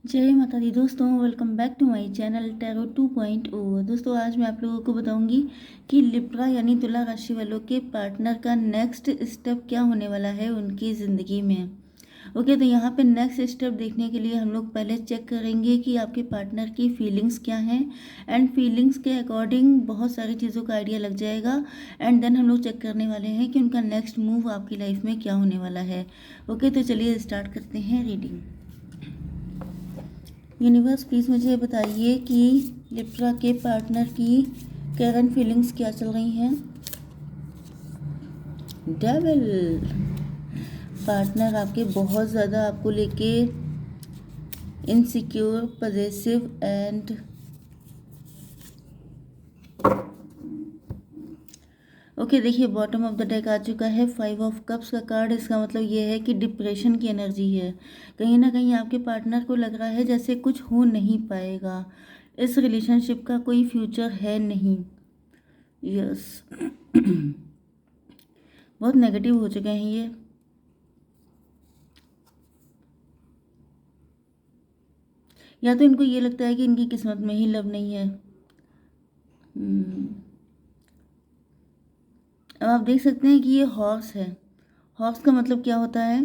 जय माता दी दोस्तों, welcome back to my channel tarot 2.0। दोस्तों, आज मैं आप लोगों को बताऊंगी कि लिब्रा यानी तुला राशि वालों के पार्टनर का नेक्स्ट स्टेप क्या होने वाला है उनकी ज़िंदगी में। ओके, तो यहाँ पे नेक्स्ट स्टेप देखने के लिए हम लोग पहले चेक करेंगे कि आपके पार्टनर की फीलिंग्स क्या हैं। एंड फीलिंग्स के अकॉर्डिंग बहुत सारी चीज़ों का आइडिया लग जाएगा। एंड देन हम लोग चेक करने वाले हैं कि उनका नेक्स्ट मूव आपकी लाइफ में क्या होने वाला है। ओके, तो चलिए स्टार्ट करते हैं रीडिंग। यूनिवर्स प्लीज़ मुझे बताइए कि लिब्रा के पार्टनर की करंट फीलिंग्स क्या चल रही हैं। डेविल पार्टनर आपके बहुत ज़्यादा आपको लेके इनसिक्योर, पॉजेसिव एंड ओके, देखिए बॉटम ऑफ द डेक आ चुका है 5 ऑफ कप्स का कार्ड। इसका मतलब ये है कि डिप्रेशन की एनर्जी है। कहीं ना कहीं आपके पार्टनर को लग रहा है जैसे कुछ हो नहीं पाएगा, इस रिलेशनशिप का कोई फ्यूचर है नहीं। यस बहुत नेगेटिव हो चुके हैं ये। या तो इनको ये लगता है कि इनकी किस्मत में ही लव नहीं है। अब आप देख सकते हैं कि ये हॉर्स है। हॉर्स का मतलब क्या होता है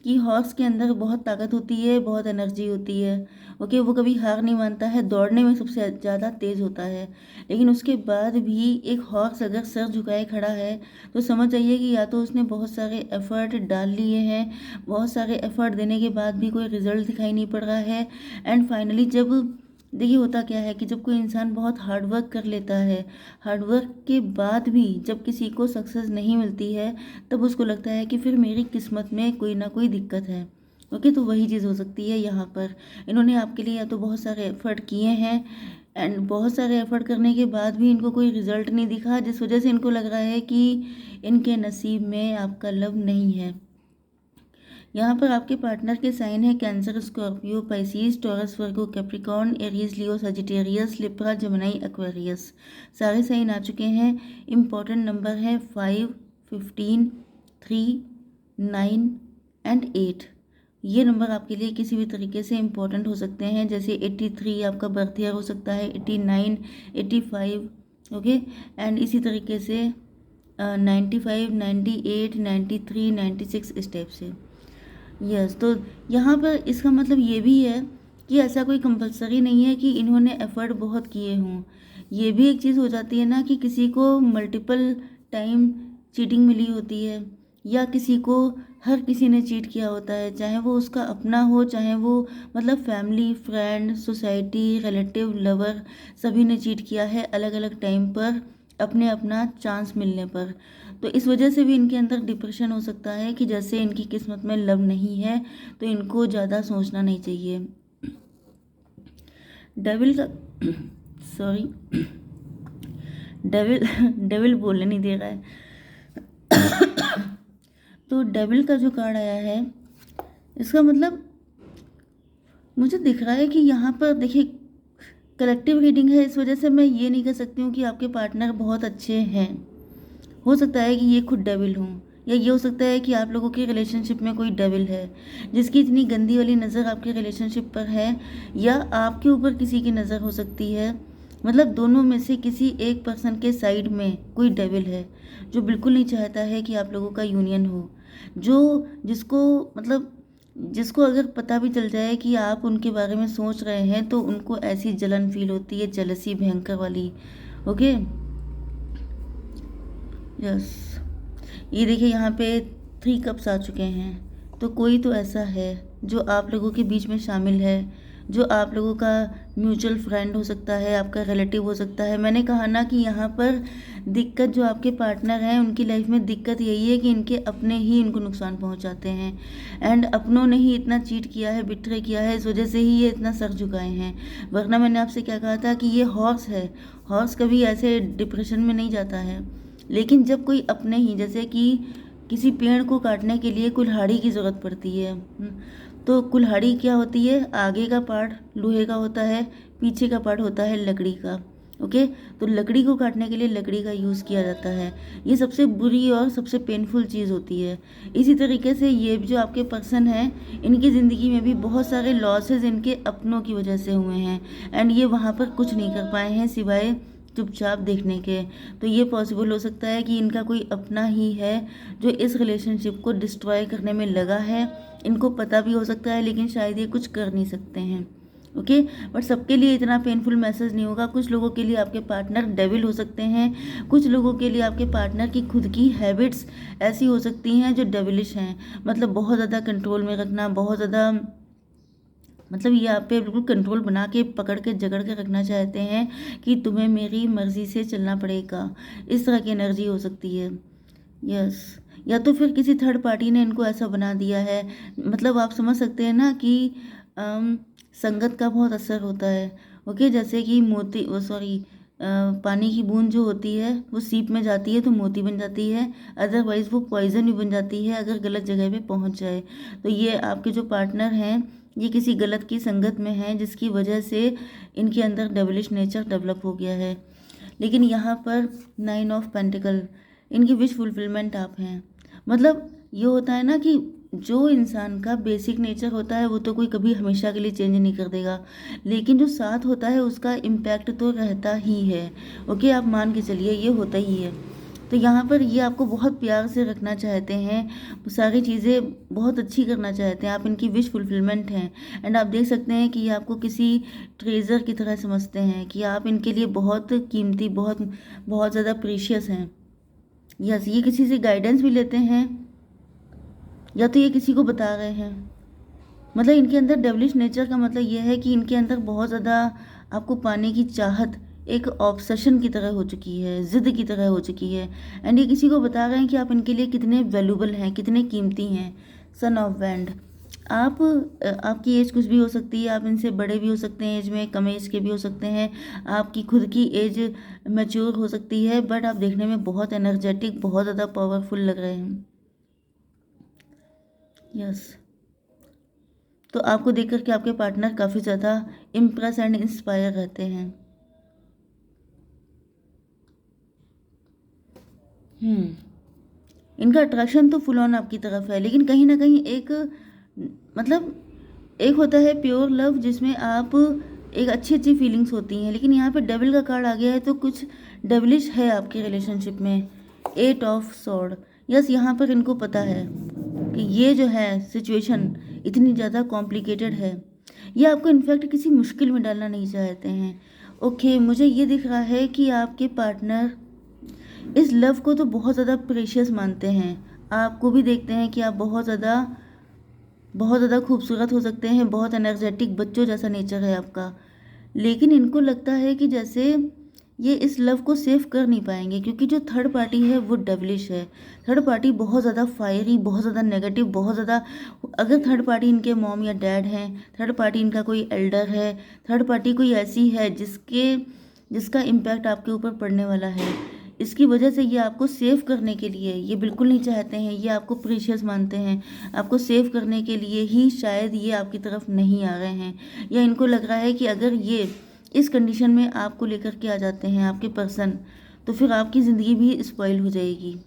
कि हॉर्स के अंदर बहुत ताकत होती है, बहुत एनर्जी होती है। ओके, वो कभी हार नहीं मानता है, दौड़ने में सबसे ज़्यादा तेज़ होता है। लेकिन उसके बाद भी एक हॉर्स अगर सर झुकाए खड़ा है तो समझ जाइए कि या तो उसने बहुत सारे एफर्ट डाल लिए हैं, बहुत सारे एफर्ट देने के बाद भी कोई रिजल्ट दिखाई नहीं पड़ रहा है। एंड फाइनली जब देखिए होता क्या है कि जब कोई इंसान बहुत हार्ड वर्क कर लेता है, हार्ड वर्क के बाद भी जब किसी को सक्सेस नहीं मिलती है, तब उसको लगता है कि फिर मेरी किस्मत में कोई ना कोई दिक्कत है। ओके, तो वही चीज़ हो सकती है यहाँ पर। इन्होंने आपके लिए या तो बहुत सारे एफर्ट किए हैं एंड बहुत सारे एफर्ट करने के बाद भी इनको कोई रिजल्ट नहीं दिखा, जिस वजह से इनको लग रहा है कि इनके नसीब में आपका लव नहीं है। यहाँ पर आपके पार्टनर के साइन है कैंसर, स्कॉर्पियो, पाइसिस, टॉरस, वर्गो, कैप्रिकॉर्न, एरीज, लियो, सजिटेरियस, लिब्रा, जमनाई, एक्वेरियस। सारे साइन आ चुके हैं। इम्पॉर्टेंट नंबर है 5, 15, 3, 9 एंड 8। ये नंबर आपके लिए किसी भी तरीके से इम्पोर्टेंट हो सकते हैं, जैसे 83 आपका बर्थ ईयर हो सकता है, 89, 85। ओके, एंड इसी तरीके से 95, 98, 93, 96 स्टेप से। यस, तो यहाँ पर इसका मतलब ये भी है कि ऐसा कोई कंपलसरी नहीं है कि इन्होंने एफर्ट बहुत किए हों। ये भी एक चीज़ हो जाती है ना कि किसी को मल्टीपल टाइम चीटिंग मिली होती है, या किसी को हर किसी ने चीट किया होता है, चाहे वो उसका अपना हो, चाहे वो मतलब family, friend, society, relative, lover, सभी ने चीट किया है अलग अलग टाइम पर अपने अपना चांस मिलने पर। तो इस वजह से भी इनके अंदर डिप्रेशन हो सकता है कि जैसे इनकी किस्मत में लव नहीं है, तो इनको ज़्यादा सोचना नहीं चाहिए। डेविल का सॉरी, डेविल डेविल बोलने नहीं दे रहा है। तो डेविल का जो कार्ड आया है, इसका मतलब मुझे दिख रहा है कि यहाँ पर देखिए कलेक्टिव रीडिंग है, इस वजह से मैं ये नहीं कह सकती हूँ कि आपके पार्टनर बहुत अच्छे हैं। हो सकता है कि ये खुद डेविल हों, या ये हो सकता है कि आप लोगों के रिलेशनशिप में कोई डेविल है जिसकी इतनी गंदी वाली नज़र आपके रिलेशनशिप पर है, या आपके ऊपर किसी की नज़र हो सकती है। मतलब दोनों में से किसी एक पर्सन के साइड में कोई डेविल है जो बिल्कुल नहीं चाहता है कि आप लोगों का यूनियन हो। जो जिसको मतलब जिसको अगर पता भी चल जाए कि आप उनके बारे में सोच रहे हैं तो उनको ऐसी जलन फील होती है, जेलसी भयंकर वाली। ओके, यस, ये देखिए यहाँ पे 3 कप्स आ चुके हैं। तो कोई तो ऐसा है जो आप लोगों के बीच में शामिल है, जो आप लोगों का म्यूचुअल फ्रेंड हो सकता है, आपका रिलेटिव हो सकता है। मैंने कहा ना कि यहाँ पर दिक्कत जो आपके पार्टनर हैं उनकी लाइफ में दिक्कत यही है कि इनके अपने ही इनको नुकसान पहुँचाते हैं। एंड अपनों ने ही इतना चीट किया है, बिट्रे किया है, इस वजह से ही ये इतना सर झुकाए हैं। वरना मैंने आपसे क्या कहा था कि ये हॉर्स है। हॉर्स कभी ऐसे डिप्रेशन में नहीं जाता है। लेकिन जब कोई अपने ही, जैसे कि किसी पेड़ को काटने के लिए कुल्हाड़ी की ज़रूरत पड़ती है। तो कुल्हाड़ी क्या होती है, आगे का पार्ट लोहे का होता है, पीछे का पार्ट होता है लकड़ी का। ओके। तो लकड़ी को काटने के लिए लकड़ी का यूज़ किया जाता है। ये सबसे बुरी और सबसे पेनफुल चीज़ होती है। इसी तरीके से ये जो आपके पर्सन हैं, इनकी ज़िंदगी में भी बहुत सारे लॉसेस इनके अपनों की वजह से हुए हैं एंड ये वहाँ पर कुछ नहीं कर पाए हैं सिवाय चुपचाप देखने के। तो ये पॉसिबल हो सकता है कि इनका कोई अपना ही है जो इस रिलेशनशिप को डिस्ट्रॉय करने में लगा है। इनको पता भी हो सकता है लेकिन शायद ये कुछ कर नहीं सकते हैं। ओके। बट सबके लिए इतना पेनफुल मैसेज नहीं होगा। कुछ लोगों के लिए आपके पार्टनर डेविल हो सकते हैं, कुछ लोगों के लिए आपके पार्टनर की खुद की हैबिट्स ऐसी हो सकती हैं जो डेविलिश हैं। मतलब बहुत ज़्यादा कंट्रोल में रखना, बहुत ज़्यादा मतलब ये आप पे बिल्कुल कंट्रोल बना के पकड़ के जकड़ के रखना चाहते हैं कि तुम्हें मेरी मर्ज़ी से चलना पड़ेगा। इस तरह की एनर्जी हो सकती है। यस। या तो फिर किसी थर्ड पार्टी ने इनको ऐसा बना दिया है। मतलब आप समझ सकते हैं ना कि संगत का बहुत असर होता है। ओके। जैसे कि मोती वो सॉरी पानी की बूंद जो होती है वो सीप में जाती है तो मोती बन जाती है, अदरवाइज़ वो पॉइजन भी बन जाती है अगर गलत जगह पे पहुंच जाए। तो ये आपके जो पार्टनर हैं ये किसी गलत की संगत में हैं जिसकी वजह से इनके अंदर डेविलिश नेचर डेवलप हो गया है। लेकिन यहाँ पर 9 ऑफ पेंटिकल, इनकी विश फुलफिलमेंट आप हैं। मतलब ये होता है ना कि जो इंसान का बेसिक नेचर होता है वो तो कोई कभी हमेशा के लिए चेंज नहीं कर देगा, लेकिन जो साथ होता है उसका इम्पैक्ट तो रहता ही है। ओके। आप मान के चलिए ये होता ही है। तो यहाँ पर ये आपको बहुत प्यार से रखना चाहते हैं, सारी चीज़ें बहुत अच्छी करना चाहते हैं। आप इनकी विश फुलफिलमेंट हैं एंड आप देख सकते हैं कि ये आपको किसी ट्रेजर की तरह समझते हैं कि आप इनके लिए बहुत कीमती, बहुत बहुत ज़्यादा प्रीशियस हैं। यस। ये किसी से गाइडेंस भी लेते हैं या तो ये किसी को बता रहे हैं। मतलब इनके अंदर डेविलिश नेचर का मतलब ये है कि इनके अंदर बहुत ज़्यादा आपको पाने की चाहत एक ऑब्सेशन की तरह हो चुकी है, ज़िद की तरह हो चुकी है एंड ये किसी को बता रहे हैं कि आप इनके लिए कितने वैल्यूबल हैं, कितने कीमती हैं। Son of wand. आप आपकी एज कुछ भी हो सकती है, आप इनसे बड़े भी हो सकते हैं एज में, कम एज के भी हो सकते हैं, आपकी खुद की एज मैच्योर हो सकती है, बट आप देखने में बहुत एनर्जेटिक, बहुत ज़्यादा पावरफुल लग रहे हैं। यस। तो आपको देख कर के आपके पार्टनर काफ़ी ज़्यादा इम्प्रेस एंड इंस्पायर रहते हैं। इनका अट्रैक्शन तो फुल ऑन आपकी तरफ है, लेकिन कहीं ना कहीं एक मतलब एक होता है प्योर लव जिसमें आप एक अच्छी अच्छी फीलिंग्स होती हैं, लेकिन यहाँ पे डेविल का कार्ड आ गया है तो कुछ डेविलिश है आपके रिलेशनशिप में। 8 ऑफ सॉर्ड। यस। यहाँ पर इनको पता है कि ये जो है सिचुएशन इतनी ज़्यादा कॉम्प्लिकेटेड है। ये आपको इनफैक्ट किसी मुश्किल में डालना नहीं चाहते हैं। ओके। मुझे ये दिख रहा है कि आपके पार्टनर इस लव को तो बहुत ज़्यादा प्रेशियस मानते हैं। आपको भी देखते हैं कि आप बहुत ज़्यादा खूबसूरत हो सकते हैं, बहुत एनर्जेटिक बच्चों जैसा नेचर है आपका, लेकिन इनको लगता है कि जैसे ये इस लव को सेव कर नहीं पाएंगे क्योंकि जो थर्ड पार्टी है वो डेविलिश है। थर्ड पार्टी बहुत ज़्यादा फायरी, बहुत ज़्यादा नेगेटिव, बहुत ज़्यादा, अगर थर्ड पार्टी इनके मॉम या डैड हैं, थर्ड पार्टी इनका कोई एल्डर है, थर्ड पार्टी कोई ऐसी है जिसका इम्पैक्ट आपके ऊपर पड़ने वाला है, इसकी वजह से ये आपको सेव करने के लिए ये बिल्कुल नहीं चाहते हैं, ये आपको प्रीशियस मानते हैं, आपको सेव करने के लिए ही शायद ये आपकी तरफ नहीं आ रहे हैं, या इनको लग रहा है कि अगर ये इस कंडीशन में आपको लेकर के आ जाते हैं आपके पर्सन, तो फिर आपकी ज़िंदगी भी स्पॉइल हो जाएगी।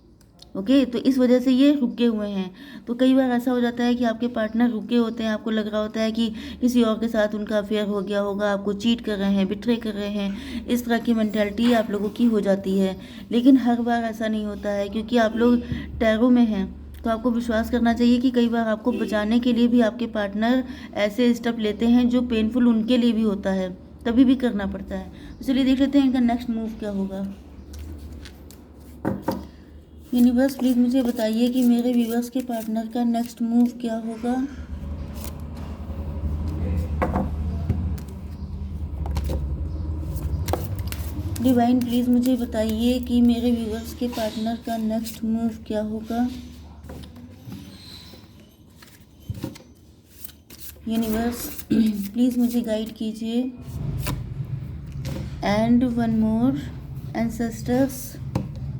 ओके। तो इस वजह से ये रुके हुए हैं। तो कई बार ऐसा हो जाता है कि आपके पार्टनर रुके होते हैं, आपको लग रहा होता है कि किसी और के साथ उनका अफेयर हो गया होगा, आपको चीट कर रहे हैं, बिट्रे कर रहे हैं, इस तरह की मेंटालिटी आप लोगों की हो जाती है। लेकिन हर बार ऐसा नहीं होता है क्योंकि आप लोग टैरो में हैं, तो आपको विश्वास करना चाहिए कि कई बार आपको बचाने के लिए भी आपके पार्टनर ऐसे स्टेप लेते हैं जो पेनफुल उनके लिए भी होता है, तभी भी करना पड़ता है। तो चलिए देख लेते हैं इनका नेक्स्ट मूव क्या होगा। यूनिवर्स प्लीज़ मुझे बताइए कि मेरे व्यूअर्स के पार्टनर का नेक्स्ट मूव क्या होगा। डिवाइन प्लीज़ मुझे बताइए कि मेरे व्यूअर्स के पार्टनर का नेक्स्ट मूव क्या होगा। यूनिवर्स प्लीज़ मुझे गाइड कीजिए। And one more, ancestors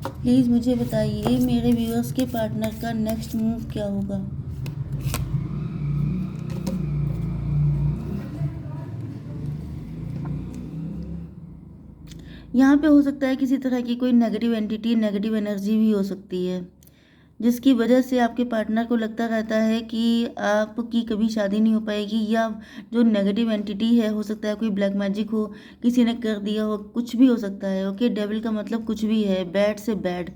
please मुझे बताइए मेरे व्यूअर्स के पार्टनर का नेक्स्ट मूव क्या होगा। यहाँ पे हो सकता है किसी तरह की कोई नेगेटिव एंटिटी, नेगेटिव एनर्जी भी हो सकती है, जिसकी वजह से आपके पार्टनर को लगता रहता है कि आपकी कभी शादी नहीं हो पाएगी, या जो नेगेटिव एंटिटी है, हो सकता है कोई ब्लैक मैजिक हो, किसी ने कर दिया हो, कुछ भी हो सकता है। ओके, डेविल का मतलब कुछ भी है, बैड से बैड।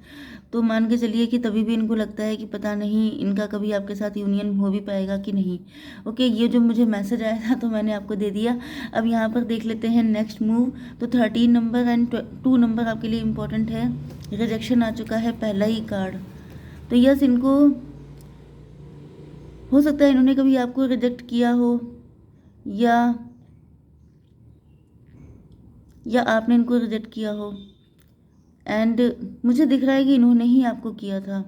तो मान के चलिए कि तभी भी इनको लगता है कि पता नहीं इनका कभी आपके साथ यूनियन हो भी पाएगा कि नहीं। ओके, ये जो मुझे मैसेज आया था तो मैंने आपको दे दिया। अब यहाँ पर देख लेते हैं नेक्स्ट मूव। तो 13 नंबर एंड 2 नंबर आपके लिए इम्पोर्टेंट है। रिजेक्शन आ चुका है, पहला ही कार्ड। तो यस, इनको हो सकता है इन्होंने कभी आपको रिजेक्ट किया हो, या आपने इनको रिजेक्ट किया हो। एंड मुझे दिख रहा है कि इन्होंने ही आपको किया था।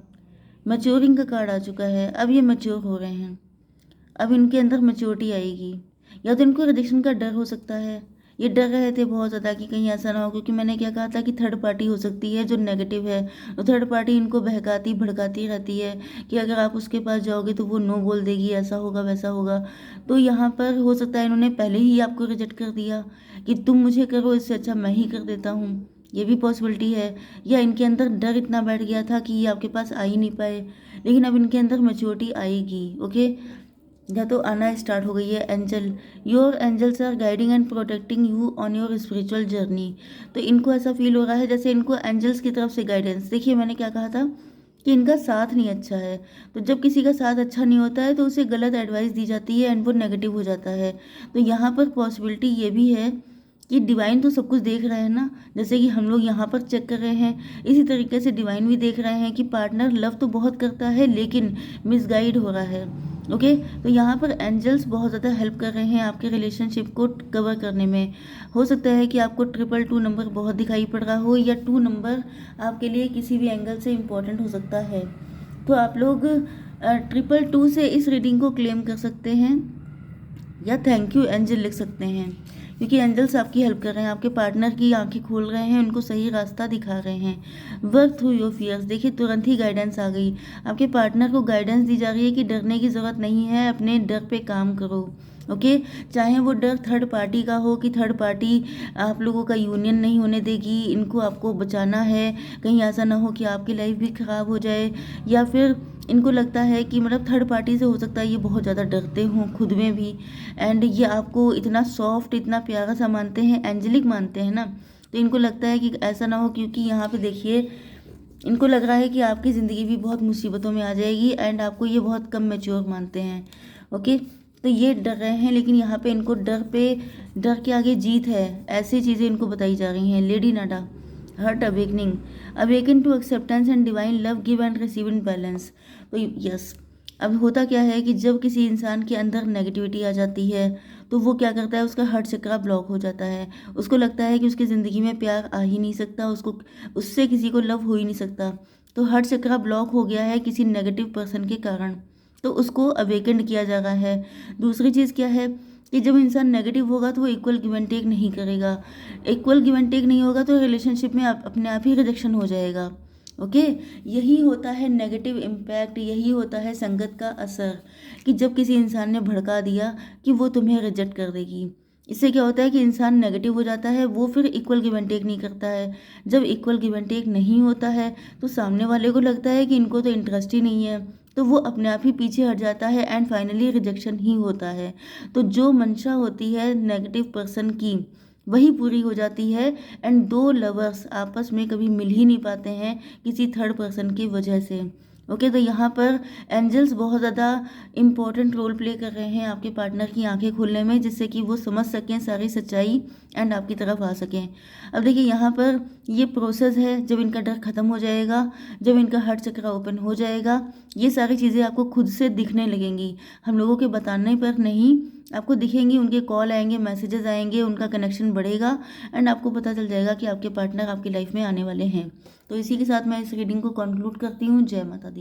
मैच्योरिंग का कार्ड आ चुका है, अब ये मैच्योर हो रहे हैं, अब इनके अंदर मैच्योरिटी आएगी। या तो इनको रिजेक्शन का डर हो सकता है, ये डर रहे थे बहुत ज़्यादा कि कहीं ऐसा ना हो, क्योंकि मैंने क्या कहा था कि थर्ड पार्टी हो सकती है जो नेगेटिव है। तो थर्ड पार्टी इनको बहकाती भड़काती रहती है कि अगर आप उसके पास जाओगे तो वो नो बोल देगी, ऐसा होगा वैसा होगा। तो यहाँ पर हो सकता है इन्होंने पहले ही आपको रिजेक्ट कर दिया कि तुम मुझे करो, इससे अच्छा मैं ही कर देता हूँ, ये भी पॉसिबिलिटी है। या इनके अंदर डर इतना बैठ गया था कि ये आपके पास आ ही नहीं पाए, लेकिन अब इनके अंदर मैच्योरिटी आएगी। ओके, या तो आना स्टार्ट हो गई है। Angel, your angels are guiding and protecting you on your spiritual journey. तो इनको ऐसा फील हो रहा है जैसे इनको एंजल्स की तरफ से गाइडेंस। देखिए, मैंने क्या कहा था कि इनका साथ नहीं अच्छा है। तो जब किसी का साथ अच्छा नहीं होता है तो उसे गलत एडवाइस दी जाती है एंड वो नेगेटिव हो जाता है। तो यहाँ पर पॉसिबिलिटी ये भी है कि डिवाइन तो सब कुछ देख रहे हैं ना, जैसे कि हम लोग यहाँ पर चेक कर रहे हैं, इसी तरीके से डिवाइन भी देख रहे हैं कि पार्टनर लव तो बहुत करता है लेकिन मिसगाइड हो रहा है। ओके, तो यहाँ पर एंजल्स बहुत ज़्यादा हेल्प कर रहे हैं आपके रिलेशनशिप को कवर करने में। हो सकता है कि आपको 222 नंबर बहुत दिखाई पड़ रहा हो, या 2 नंबर आपके लिए किसी भी एंगल से इम्पोर्टेंट हो सकता है। तो आप लोग 222 से इस रीडिंग को क्लेम कर सकते हैं, या थैंक यू एंजल लिख सकते हैं, क्योंकि एंजल्स आपकी हेल्प कर रहे हैं, आपके पार्टनर की आंखें खोल रहे हैं, उनको सही रास्ता दिखा रहे हैं। वर्क थ्रू योर फियर्स, देखिए तुरंत ही गाइडेंस आ गई। आपके पार्टनर को गाइडेंस दी जा रही है कि डरने की ज़रूरत नहीं है, अपने डर पे काम करो। ओके, चाहे वो डर थर्ड पार्टी का हो कि थर्ड पार्टी आप लोगों का यूनियन नहीं होने देगी, इनको आपको बचाना है, कहीं ऐसा ना हो कि आपकी लाइफ भी ख़राब हो जाए, या फिर इनको लगता है कि मतलब थर्ड पार्टी से हो सकता है ये बहुत ज़्यादा डरते हों खुद में भी, एंड ये आपको इतना सॉफ्ट इतना प्यारा सा मानते हैं, एंजेलिक मानते हैं ना। तो इनको लगता है कि ऐसा ना हो, क्योंकि यहाँ पे देखिए इनको लग रहा है कि आपकी ज़िंदगी भी बहुत मुसीबतों में आ जाएगी एंड आपको ये बहुत कम मैच्योर मानते हैं। ओके, तो ये डर रहे हैं, लेकिन यहाँ पे इनको डर के आगे जीत है, ऐसी चीज़ें इनको बताई जा रही हैं। Lady Nada, heart awakening, awaken to acceptance and divine love, give and receive in balance. तो यस, अब होता क्या है कि जब किसी इंसान के अंदर नेगेटिविटी आ जाती है तो वो क्या करता है, उसका हार्ट चक्र ब्लॉक हो जाता है। उसको लगता है कि उसकी ज़िंदगी में प्यार आ ही नहीं सकता, उसको उससे किसी को लव हो ही नहीं सकता। तो हार्ट चक्र ब्लॉक हो गया है किसी नेगेटिव पर्सन के कारण, तो उसको अवेकेंड किया जा रहा है। दूसरी चीज़ क्या है कि जब इंसान नेगेटिव होगा तो वो इक्वल गिव एंड टेक नहीं करेगा। इक्वल गिव एंड टेक नहीं होगा तो रिलेशनशिप में अपने आप ही रिजेक्शन हो जाएगा। ओके, यही होता है नेगेटिव इम्पैक्ट, यही होता है संगत का असर, कि जब किसी इंसान ने भड़का दिया कि वो तुम्हें रिजेक्ट कर देगी, इससे क्या होता है कि इंसान नेगेटिव हो जाता है, वो फिर इक्वल गिव एंड टेक नहीं करता है। जब इक्वल गिव एंड टेक नहीं होता है तो सामने वाले को लगता है कि इनको तो इंटरेस्ट ही नहीं है, तो वो अपने आप ही पीछे हट जाता है एंड फाइनली रिजेक्शन ही होता है। तो जो मंशा होती है नेगेटिव पर्सन की वही पूरी हो जाती है, एंड दो लवर्स आपस में कभी मिल ही नहीं पाते हैं किसी थर्ड पर्सन की वजह से। ओके, तो यहाँ पर एंजल्स बहुत ज़्यादा इम्पोर्टेंट रोल प्ले कर रहे हैं आपके पार्टनर की आंखें खोलने में, जिससे कि वो समझ सकें सारी सच्चाई एंड आपकी तरफ आ सकें। अब देखिए यहाँ पर ये प्रोसेस है, जब इनका डर खत्म हो जाएगा, जब इनका हार्ट चक्र ओपन हो जाएगा, ये सारी चीज़ें आपको खुद से दिखने लगेंगी, हम लोगों के बताने पर नहीं, आपको दिखेंगी, उनके कॉल आएंगे, मैसेजेस आएंगे, उनका कनेक्शन बढ़ेगा एंड आपको पता चल जाएगा कि आपके पार्टनर आपकी लाइफ में आने वाले हैं। तो इसी के साथ मैं इस रीडिंग को कंक्लूड करती हूँ। जय माता दी।